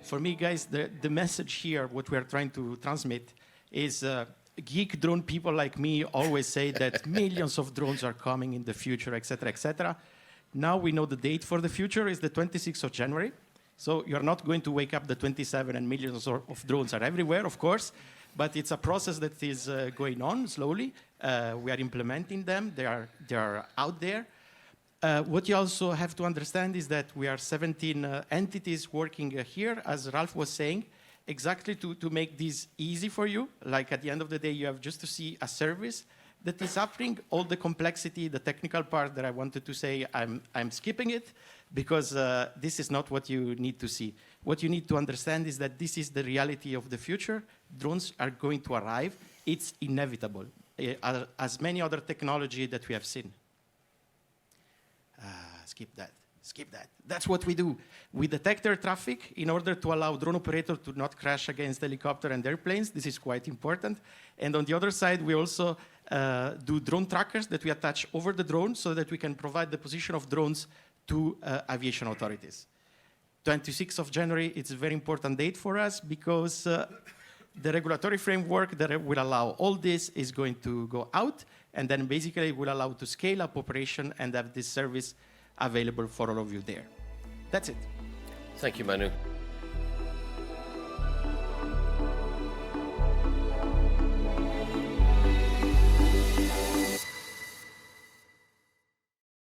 For me, guys, the message here, what we are trying to transmit is geek drone people like me always say that millions of drones are coming in the future, et cetera, et cetera. Now we know the date for the future is the 26th of January. So you're not going to wake up the 27 and millions of drones are everywhere, of course, but it's a process that is going on slowly. We are implementing them. They are out there. What you also have to understand is that we are 17 entities working here, as Ralph was saying, exactly to make this easy for you. Like at the end of the day, you have just to see a service that is offering all the complexity, the technical part that I wanted to say, I'm skipping it because this is not what you need to see. What you need to understand is that this is the reality of the future. Drones are going to arrive. It's inevitable, as many other technology that we have seen. Skip that. That's what we do. We detect air traffic in order to allow drone operator to not crash against helicopter and airplanes. This is quite important. And on the other side, we also do drone trackers that we attach over the drone so that we can provide the position of drones to aviation authorities. 26th of January, it's a very important date for us because the regulatory framework that will allow all this is going to go out, and then basically will allow to scale up operation and have this service available for all of you there. That's it. Thank you, Manu.